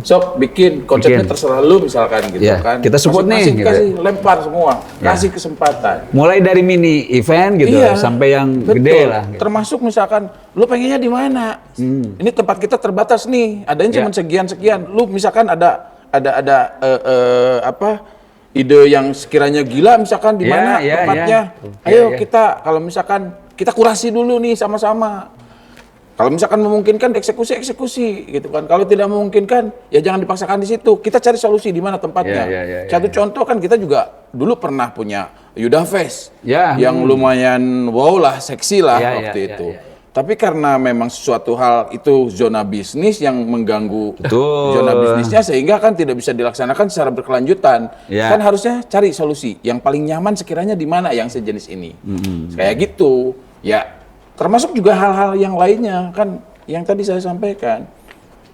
sok bikin konsepnya terserah lu misalkan gitu kan. Kita support nih, kasih lempar semua, kasih kesempatan. Mulai dari mini event gitu sampai yang gede lah. Gitu. Termasuk misalkan lu pengennya di mana? Ini tempat kita terbatas nih, adanya cuma sekian-sekian. Lu misalkan ada ide yang sekiranya gila misalkan di mana tempatnya. Ayo kita kalau misalkan kita kurasi dulu nih sama-sama. Kalau misalkan memungkinkan eksekusi gitu kan. Kalau tidak memungkinkan ya jangan dipaksakan di situ. Kita cari solusi di mana tempatnya. Satu contoh kan kita juga dulu pernah punya Yuda Fest yang lumayan wow lah, seksi lah waktu itu. Tapi karena memang sesuatu hal itu zona bisnis yang mengganggu zona bisnisnya sehingga kan tidak bisa dilaksanakan secara berkelanjutan. Kan harusnya cari solusi yang paling nyaman sekiranya di mana yang sejenis ini. Kayak gitu. Ya, termasuk juga hal-hal yang lainnya kan yang tadi saya sampaikan.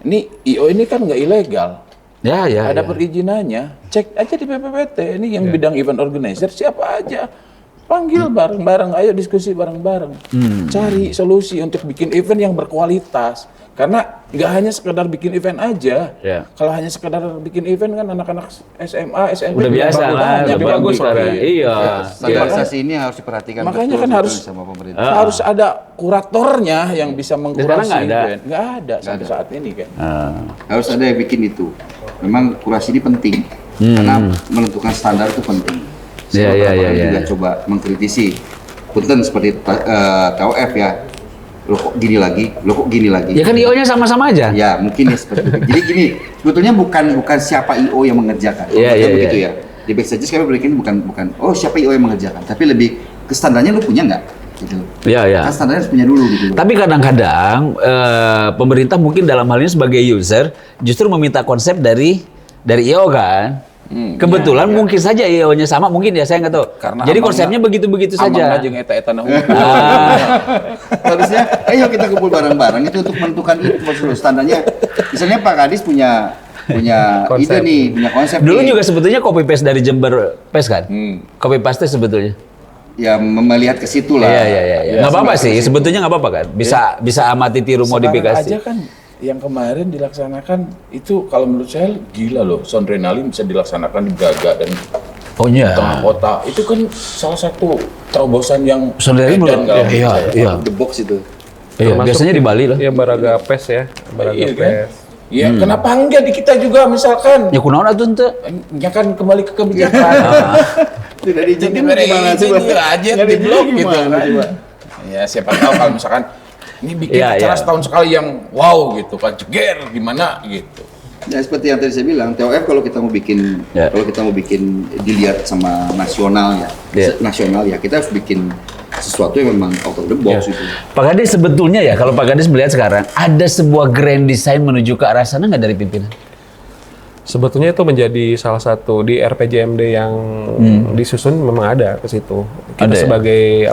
Ini IO ini kan nggak ilegal. Ada perizinannya. Cek aja di PPPT. Ini yang bidang event organizer siapa aja. Panggil bareng-bareng, ayo diskusi bareng-bareng. Cari solusi untuk bikin event yang berkualitas. Karena nggak hanya sekedar bikin event aja. Kalau hanya sekedar bikin event kan anak-anak SMA, SMP udah biasa lah, lebih bagus sekarang. Standarisasi ini harus diperhatikan. Makanya kan harus sama pemerintah. Harus ada kuratornya yang bisa mengkurasi event. Nggak ada sampai saat ini kan. Harus ada yang bikin itu. Memang kurasi ini penting. Karena menentukan standar itu penting. Juga coba mengkritisi. Punten seperti TOF ya. Lo kok gini lagi? Ya kan IO-nya sama-sama aja. Ya mungkin ya seperti itu. Jadi gini, sebetulnya bukan siapa IO yang mengerjakan. Begitu ya. Di backstage kami berikan bukan siapa IO yang mengerjakan, tapi lebih ke standarnya lo punya nggak? Gitu. Kan standarnya harus punya dulu gitu. Tapi kadang-kadang pemerintah mungkin dalam hal ini sebagai user justru meminta konsep dari IO kan. Kebetulan mungkin saja IO-nya sama, mungkin ya saya nggak tahu. Karena jadi konsepnya begitu-begitu saja. Amang aja eta Harusnya, ayo kita kumpul bareng-bareng itu untuk menentukan itu standarnya. Misalnya Pak Kadis punya ide nih, punya konsep. Dulu juga sebetulnya copy paste dari Jember Pes kan? Copy paste sebetulnya. Ya melihat ke situ lah. Iya. Nggak apa-apa sih, sebetulnya nggak apa-apa kan. Bisa amati tiru modifikasi. Aja kan yang kemarin dilaksanakan itu kalau menurut saya gila loh, Soundrenalin bisa dilaksanakan di Gaga dan tengah kota. Itu kan salah satu terobosan yang Soundrenalin the box itu. Biasanya di Bali loh. Ya Baraga Pes ya, Baraga Pes. Ya, kenapa enggak di kita juga misalkan? Ya kunaon atuh teu? Ya kan kembali ke kebijakan. Tidak diizinkan gimana sih? Aja di blog gitu kan. Ya siapa tahu kalau misalkan ini bikin acara setahun sekali yang wow gitu kan, jeger gimana gitu. Ya seperti yang tadi saya bilang, TOF kalau kita mau bikin dilihat sama nasional ya, kita harus bikin sesuatu yang memang out of the box itu. Pak Kadis sebetulnya ya, kalau Pak Kadis melihat sekarang ada sebuah grand design menuju ke arah sana nggak dari pimpinan? Sebetulnya itu menjadi salah satu di RPJMD yang disusun memang ada ke situ. Kita sebagai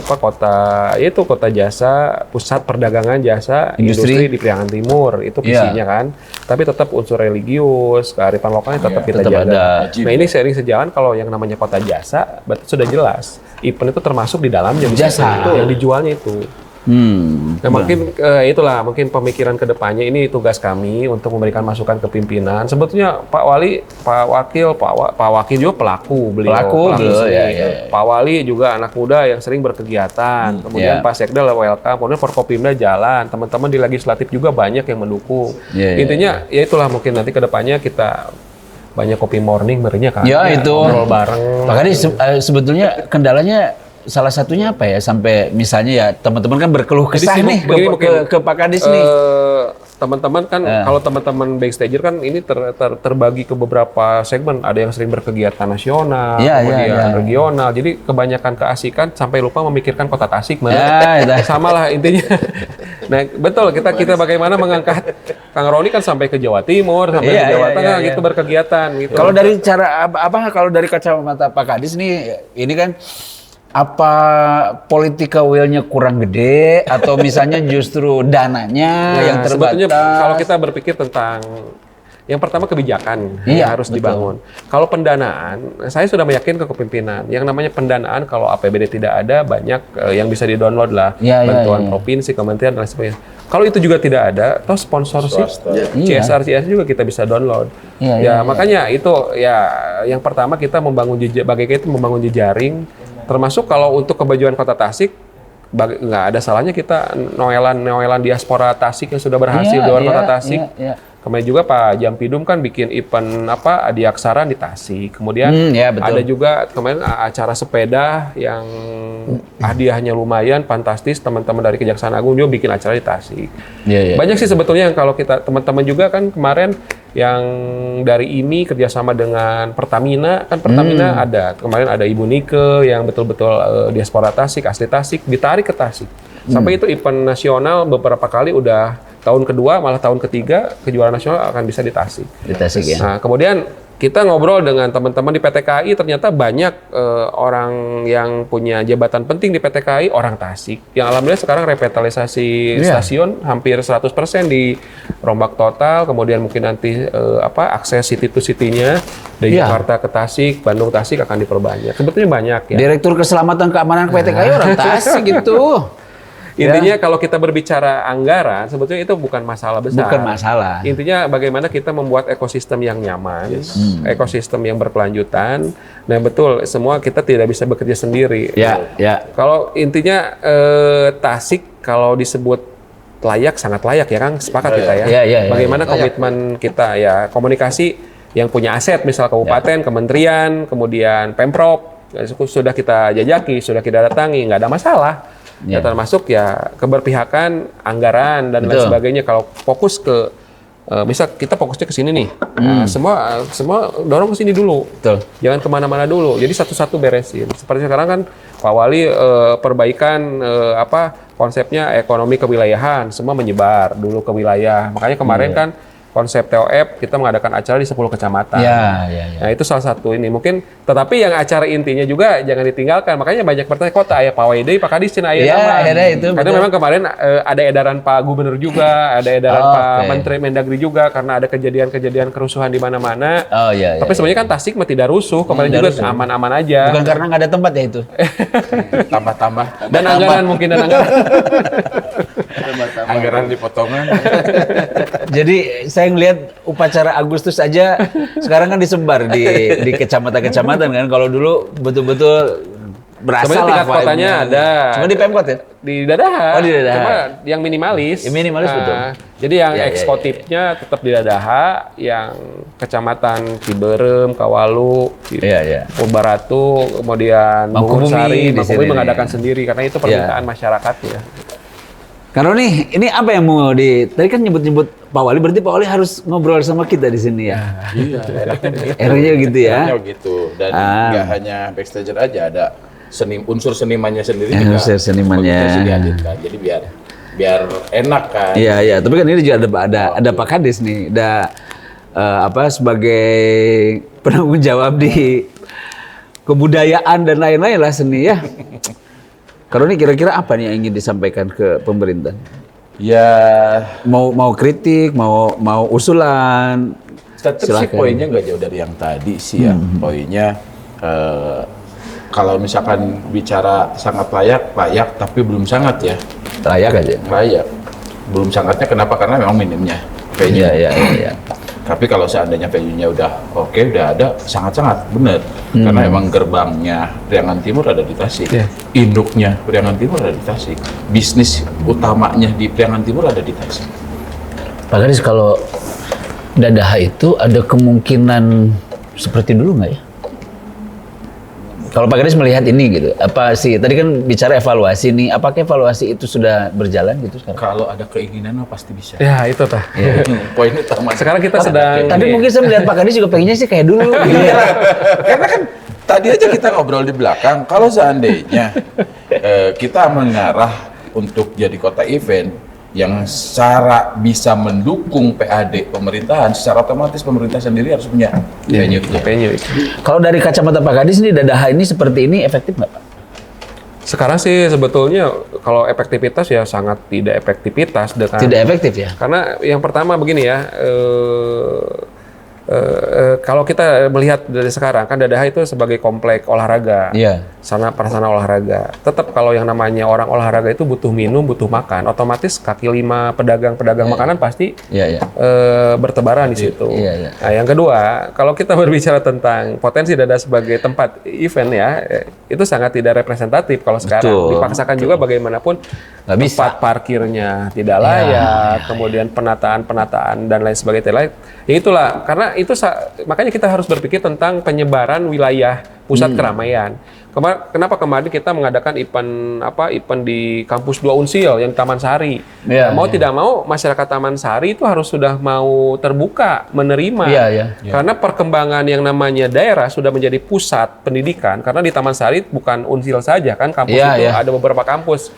kota jasa, pusat perdagangan jasa, industri di Priangan Timur itu visinya kan. Tapi tetap unsur religius, kearifan lokalnya tetap kita jaga. Nah ini sering sejalan kalau yang namanya kota jasa, berarti sudah jelas event itu termasuk di dalamnya jasa yang dijualnya itu. Nah, mungkin pemikiran kedepannya ini tugas kami untuk memberikan masukan ke pimpinan. Sebetulnya Pak Wali, Pak Wakil juga pelaku ya. Pak Wali juga anak muda yang sering berkegiatan. Kemudian Pak Sekda welcome, kemudian Forkopimda jalan. Teman-teman di legislatif juga banyak yang mendukung. Intinya ya itulah mungkin nanti kedepannya kita banyak kopi morning merinya kan. Ya itu. Ngobrol bareng. Makanya sebetulnya kendalanya salah satunya apa ya, sampai misalnya ya teman-teman kan berkeluh kesah nih ke Pak Kadis nih. Teman-teman kan kalau teman-teman backstager kan ini terbagi ke beberapa segmen. Ada yang sering berkegiatan nasional, kemudian regional. Jadi kebanyakan keasikan sampai lupa memikirkan kota Tasik. Sama lah intinya. Nah betul kita bagaimana mengangkat Kang Roni kan sampai ke Jawa Timur, sampai ke Jawa Tengah gitu berkegiatan. Gitu. Kalau dari cara kalau dari kacamata Pak Kadis nih, ini kan apa political will-nya kurang gede atau misalnya justru dananya yang terbatas? Sebetulnya kalau kita berpikir tentang yang pertama kebijakan yang harus dibangun. Kalau pendanaan, saya sudah meyakinkan ke kepimpinan yang namanya pendanaan kalau APBD tidak ada banyak yang bisa di-download lah, bantuan provinsi, kementerian dan lain sebagainya. Kalau itu juga tidak ada, atau sponsorship, CSR juga kita bisa download. Makanya itu ya yang pertama kita membangun membangun jejaring. Termasuk kalau untuk kebajuan Kota Tasik, nggak ada salahnya kita noelan diaspora Tasik yang sudah berhasil di luar Kota Tasik. Kemarin juga Pak Jampidum kan bikin event Adiaksara di Tasik. Kemudian ada juga kemarin acara sepeda yang hadiahnya lumayan, fantastis. Teman-teman dari Kejaksaan Agung juga bikin acara di Tasik. Banyak sih sebetulnya yang kalau kita teman-teman juga kan kemarin yang dari IMI kerjasama dengan Pertamina, kan Pertamina ada. Kemarin ada Ibu Nike yang betul-betul diaspora Tasik, asli Tasik, ditarik ke Tasik. Sampai itu event nasional beberapa kali udah tahun kedua, malah tahun ketiga kejuaraan nasional akan bisa di Tasik. Di Tasik ya. Nah kemudian kita ngobrol dengan teman-teman di PT KAI, ternyata banyak orang yang punya jabatan penting di PT KAI, orang Tasik. Yang alhamdulillah sekarang revitalisasi stasiun hampir 100% dirombak total, kemudian mungkin nanti akses city to city-nya dari Jakarta ke Tasik, Bandung Tasik akan diperbanyak. Sebetulnya banyak ya. Direktur Keselamatan Keamanan PT KAI orang Tasik gitu. Intinya kalau kita berbicara anggaran, sebetulnya itu bukan masalah besar. Bukan masalah. Intinya bagaimana kita membuat ekosistem yang nyaman, ekosistem yang berkelanjutan. Nah betul, semua kita tidak bisa bekerja sendiri. Kalau intinya Tasik kalau disebut layak, sangat layak ya Kang, sepakat kita ya. Bagaimana komitmen kita ya, komunikasi yang punya aset, misal kabupaten, kementerian, kemudian Pemprov, sudah kita jajaki, sudah kita datangi, nggak ada masalah. Ya, termasuk ya keberpihakan anggaran dan lain sebagainya. Kalau fokus ke misal kita fokusnya ke sini nih, semua dorong ke sini dulu. Jangan kemana-mana dulu. Jadi satu-satu beresin. Seperti sekarang kan Pak Wali perbaikan konsepnya ekonomi kewilayahan, semua menyebar dulu ke wilayah. Makanya kemarin kan konsep TOF kita mengadakan acara di 10 kecamatan. Nah itu salah satu ini mungkin, tetapi yang acara intinya juga jangan ditinggalkan. Makanya banyak bertanya kota ayah Pak Wede, Pak Kadis cina ayah nama. Karena memang kemarin ada edaran Pak Gubernur juga, ada edaran Pak Menteri Mendagri juga karena ada kejadian-kejadian kerusuhan di mana-mana. Tapi sebenarnya kan Tasik mah tidak rusuh, kemarin juga aman-aman aja. Bukan karena nggak ada tempat ya itu. Tambah-tambah. Dan anggaran mungkin anggaran dipotongan. Jadi saya ngelihat upacara Agustus aja sekarang kan disebar di kecamatan-kecamatan kan. Kalau dulu betul-betul berasal lah. Tingkat kotanya ada. Cuma di Pemkot ya? Di Dadaha. Oh di Dadaha. Cuma yang minimalis. Minimalis betul. Jadi yang eksekutifnya tetap di Dadaha, yang kecamatan Ciberem, Kawalu, Baratu, kemudian Bungursari, Mangkubumi mengadakan sendiri karena itu permintaan masyarakat ya. Karena ini apa yang mau tadi kan nyebut-nyebut Pak Wali, berarti Pak Wali harus ngobrol sama kita di sini ya. Iya, enaknya begitu. Enaknya gitu ya. Enaknya begitu. Dan nggak hanya backstage aja, ada unsur senimannya sendiri juga. Unsur senimannya. Kita dihadirkan. Jadi biar enak kan. Iya. Tapi kan ini juga ada Pak Kadis nih, ada sebagai penanggung jawab di kebudayaan dan lain-lain lah seni ya. Kalau ini kira-kira apa nih yang ingin disampaikan ke pemerintah? Ya, mau kritik, mau usulan. tetap sih poinnya nggak jauh dari yang tadi sih ya. Poinnya kalau misalkan bicara sangat layak, tapi belum sangat ya. Layak aja. Layak. Belum sangatnya kenapa? Karena memang minimnya value. Iya. Tapi kalau seandainya value-nya udah oke, udah ada, sangat-sangat benar. Karena emang gerbangnya Priangan Timur ada di Tasik. Induknya Priangan Timur ada di Tasik. Bisnis utamanya di Priangan Timur ada di Tasik. Pak Kadis, kalau Dadaha itu ada kemungkinan seperti dulu nggak ya? Kalau Pak Kadis melihat ini gitu, apa sih? Tadi kan bicara evaluasi nih, apakah evaluasi itu sudah berjalan gitu sekarang? Kalau ada keinginan mah pasti bisa. Ya itu tah. Poin utama. Sekarang kita sedang Tapi mungkin saya melihat Pak Kadis juga pengennya sih kayak dulu. Iya. Karena kan tadi aja kita ngobrol di belakang, kalau seandainya kita mengarah untuk jadi kota event yang secara bisa mendukung PAD pemerintahan, secara otomatis pemerintah sendiri harus punya venue. Kalau dari kacamata Pak Kadis nih, Dadaha ini seperti ini efektif nggak Pak? sekarang sih sebetulnya kalau efektivitas ya sangat tidak efektivitas dengan Tidak efektif ya? Karena yang pertama begini ya, kalau kita melihat dari sekarang kan Dadaha itu sebagai komplek olahraga, prasarana olahraga. Tetap kalau yang namanya orang olahraga itu butuh minum, butuh makan, otomatis kaki lima pedagang makanan pasti bertebaran di situ. Nah, yang kedua, kalau kita berbicara tentang potensi Dadaha sebagai tempat event ya, itu sangat tidak representatif kalau sekarang. Dipaksakan juga bagaimanapun tempat parkirnya tidak layak, kemudian penataan dan lain sebagainya. Ya itulah, karena itu makanya kita harus berpikir tentang penyebaran wilayah pusat keramaian. Kenapa kemarin kita mengadakan event di kampus 2 Unsil yang di Taman Sari. Tidak mau masyarakat Taman Sari itu harus sudah mau terbuka menerima. Karena perkembangan yang namanya daerah sudah menjadi pusat pendidikan. Karena di Taman Sari bukan Unsil saja kan, kampus itu ada beberapa kampus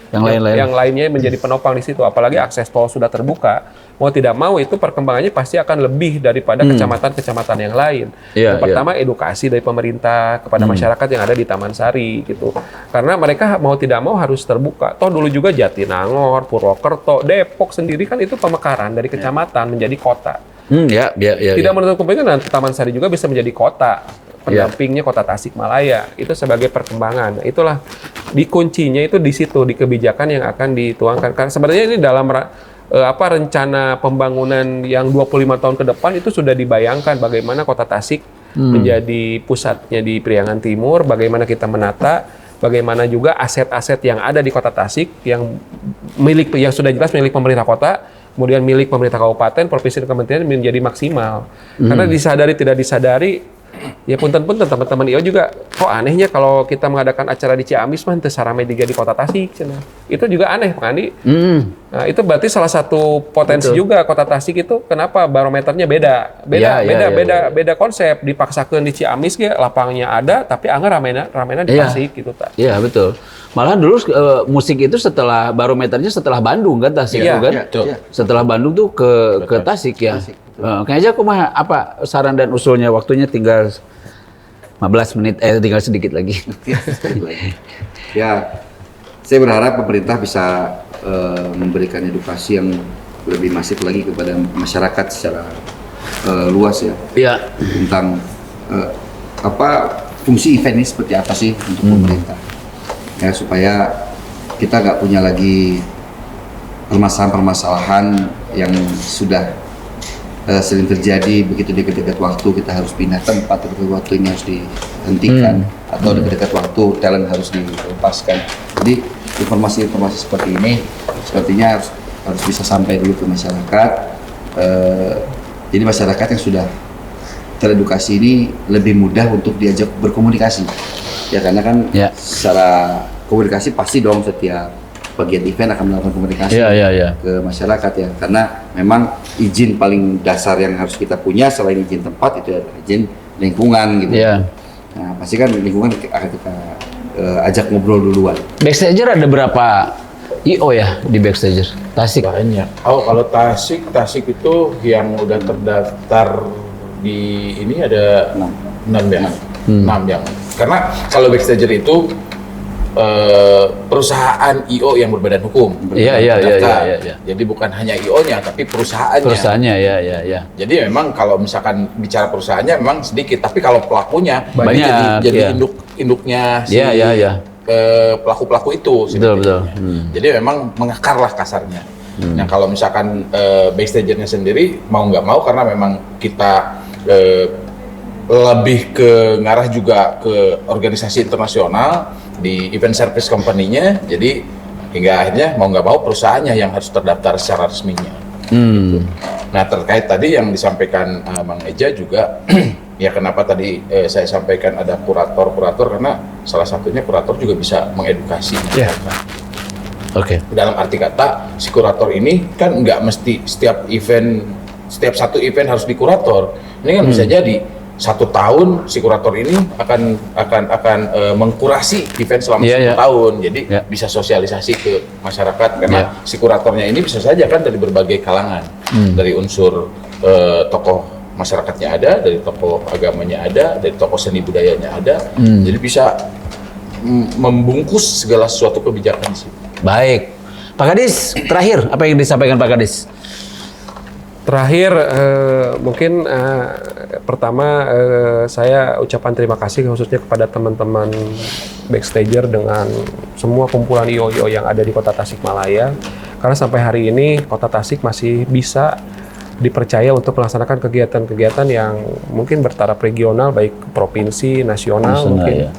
yang lainnya menjadi penopang di situ. Apalagi akses tol sudah terbuka. Mau tidak mau itu perkembangannya pasti akan lebih daripada kecamatan-kecamatan yang lain. Yang pertama edukasi dari pemerintah kepada masyarakat yang ada di Taman Sari gitu. Karena mereka mau tidak mau harus terbuka. Toh dulu juga Jatinangor, Purwokerto, Depok sendiri kan itu pemekaran dari kecamatan menjadi kota. Tidak menutup kemungkinan Taman Sari juga bisa menjadi kota. Pendampingnya kota Tasikmalaya. Itu sebagai perkembangan. Itulah kuncinya itu di situ, di kebijakan yang akan dituangkan. Karena sebenarnya ini dalam rencana pembangunan yang 25 tahun ke depan itu sudah dibayangkan bagaimana kota Tasik menjadi pusatnya di Priangan Timur, bagaimana kita menata, bagaimana juga aset-aset yang ada di kota Tasik yang sudah jelas milik pemerintah kota, kemudian milik pemerintah kabupaten, provinsi dan kementerian menjadi maksimal. Karena disadari tidak disadari, ya punten-punten teman-teman IO juga kok anehnya kalau kita mengadakan acara di Ciamis mah teu sarame di kota Tasik cenah. Itu juga aneh Pak Andi. Nah, itu berarti salah satu potensi juga kota Tasik itu kenapa barometernya beda konsep. Dipaksakeun di Ciamis ge lapangnya ada tapi anggar ramena di Tasik gitu ta. Iya, betul. Malahan dulu musik itu setelah barometernya setelah Bandung kan Tasik kan? Setelah Bandung tuh ke Tasik ya. Kayaknya aku mah apa saran dan usulnya, waktunya tinggal 15 menit, tinggal sedikit lagi. Ya, saya berharap pemerintah bisa memberikan edukasi yang lebih masif lagi kepada masyarakat secara luas ya. Tentang fungsi event ini seperti apa sih untuk pemerintah. Ya, supaya kita nggak punya lagi permasalahan yang sudah sering terjadi begitu dekat-dekat waktu kita harus pindah tempat, dekat waktu ini harus dihentikan atau dekat-dekat waktu talent harus dilepaskan. Jadi informasi-informasi seperti ini sepertinya harus bisa sampai dulu ke masyarakat. Jadi masyarakat yang sudah teredukasi ini lebih mudah untuk diajak berkomunikasi. Ya karena kan secara komunikasi pasti dong setiap pegiat event akan melakukan komunikasi Iya. ke masyarakat ya, karena memang izin paling dasar yang harus kita punya selain izin tempat itu adalah izin lingkungan gitu. Iya. Nah pasti kan lingkungan akan kita ajak ngobrol duluan. Backstager ada berapa IO ya di Backstager? Tasik? Banyak. Oh, kalau Tasik itu yang udah terdaftar di ini ada 6 ya. 6 yang. Karena kalau Backstager itu perusahaan IO yang berbadan hukum. Iya. Jadi bukan hanya IO-nya tapi perusahaannya. Perusahaannya ya. Jadi memang kalau misalkan bicara perusahaannya memang sedikit, tapi kalau pelakunya Banyak, jadi ya. induknya si Iya. pelaku-pelaku itu. Betul. Jadi memang mengakar lah kasarnya. Nah kalau misalkan Backstager-nya sendiri mau nggak mau karena memang kita lebih ke ngarah juga ke organisasi internasional di event service company-nya, jadi hingga akhirnya mau nggak mau perusahaannya yang harus terdaftar secara resminya. Gitu. Nah terkait tadi yang disampaikan Bang Eja juga, ya kenapa tadi saya sampaikan ada kurator karena salah satunya kurator juga bisa mengedukasi. Oke. Dalam arti kata si kurator ini kan nggak mesti setiap satu event harus dikurator. Ini kan bisa jadi 1 tahun si kurator ini akan mengkurasi event selama 1 tahun. Jadi bisa sosialisasi ke masyarakat karena si kuratornya ini bisa saja kan dari berbagai kalangan, dari unsur tokoh masyarakatnya ada, dari tokoh agamanya ada, dari tokoh seni budayanya ada. Jadi bisa membungkus segala sesuatu kebijakan di situ. Baik. Pak Kadis, terakhir apa yang disampaikan Pak Kadis? Terakhir mungkin pertama saya ucapan terima kasih khususnya kepada teman-teman Backstager dengan semua kumpulan IO-IO yang ada di Kota Tasikmalaya, karena sampai hari ini Kota Tasik masih bisa dipercaya untuk melaksanakan kegiatan-kegiatan yang mungkin bertaraf regional, baik provinsi, nasional mungkin.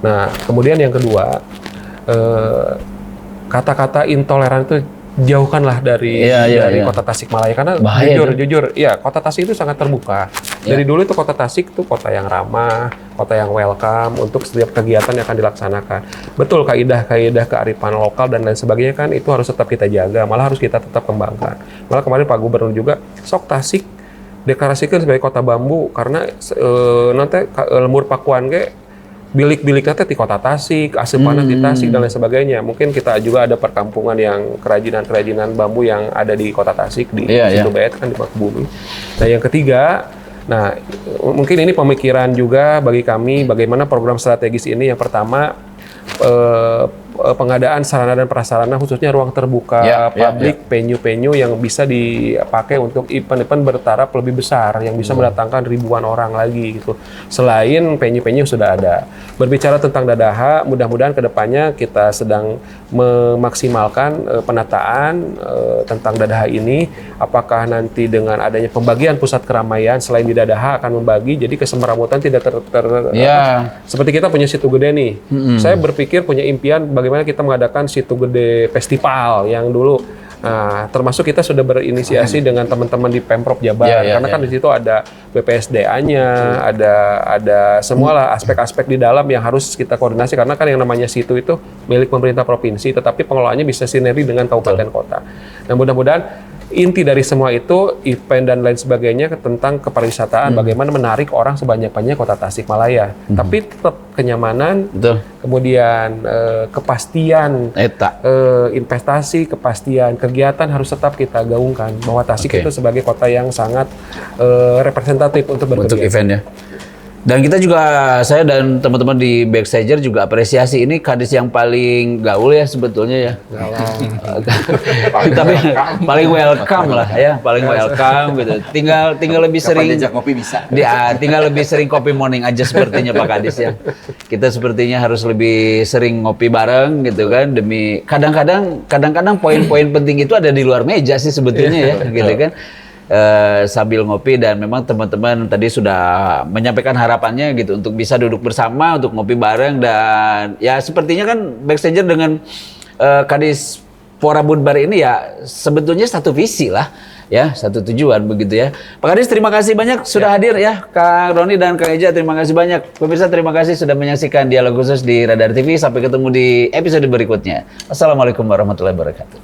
Nah, kemudian yang kedua, kata-kata intoleran itu jauhkanlah dari Kota Tasikmalaya, karena jujur ya Kota Tasik itu sangat terbuka. Dari dulu itu Kota Tasik itu kota yang ramah, kota yang welcome untuk setiap kegiatan yang akan dilaksanakan. Betul, kaidah-kaidah kearifan lokal dan lain sebagainya kan itu harus tetap kita jaga, malah harus kita tetap kembangkan. Malah kemarin Pak Gubernur juga sok Tasik deklarasikan sebagai kota bambu karena nanti lemur pakuan ge bilik-bilik nanti di Kota Tasik, asupannya di Tasik dan lain sebagainya. Mungkin kita juga ada perkampungan yang kerajinan bambu yang ada di Kota Tasik di situ Bayat kan di Makbumi. Nah yang ketiga, mungkin ini pemikiran juga bagi kami bagaimana program strategis ini. Yang pertama pengadaan sarana dan prasarana khususnya ruang terbuka publik, venue-venue yang bisa dipakai untuk event-event bertaraf lebih besar yang bisa mendatangkan ribuan orang lagi gitu. Selain venue-venue sudah ada. Berbicara tentang Dadaha, mudah-mudahan kedepannya kita sedang memaksimalkan penataan tentang Dadaha ini. Apakah nanti dengan adanya pembagian pusat keramaian selain di Dadaha akan membagi, jadi kesemeramutan tidak seperti kita punya Situ Gede nih. Saya berpikir punya impian bagaimana kita mengadakan Situ Gede Festival yang dulu. Nah, termasuk kita sudah berinisiasi dengan teman-teman di Pemprov Jabar, karena kan di situ ada BPSDA-nya, ada semualah aspek-aspek di dalam yang harus kita koordinasi, karena kan yang namanya situ itu milik pemerintah provinsi, tetapi pengelolaannya bisa sinergi dengan kabupaten kota. Nah, mudah-mudahan inti dari semua itu event dan lain sebagainya tentang kepariwisataan, bagaimana menarik orang sebanyak-banyaknya Kota Tasikmalaya, tapi tetap kenyamanan, kemudian kepastian investasi, kepastian kegiatan harus tetap kita gaungkan bahwa Tasik itu sebagai kota yang sangat representatif untuk event ya. Dan kita juga, saya dan teman-teman di Backstager juga apresiasi ini Kadis yang paling gaul ya sebetulnya ya. Tapi paling welcome lah ya, paling welcome gitu. Tinggal lebih sering diajak ngopi bisa. Tinggal lebih sering kopi morning aja sepertinya Pak Kadis ya. Kita sepertinya harus lebih sering ngopi bareng gitu kan, demi kadang-kadang poin-poin penting itu ada di luar meja sih sebetulnya ya gitu kan. Sambil ngopi, dan memang teman-teman tadi sudah menyampaikan harapannya gitu untuk bisa duduk bersama untuk ngopi bareng, dan ya sepertinya kan Backstager dengan Kadis Pora Budbar ini ya sebetulnya satu visi lah ya, satu tujuan begitu ya. Pak Kadis terima kasih banyak sudah hadir ya, Kang Roni dan Kang Eja terima kasih banyak. Pemirsa terima kasih sudah menyaksikan Dialog Khusus di Radar TV. Sampai ketemu di episode berikutnya. Assalamualaikum warahmatullahi wabarakatuh.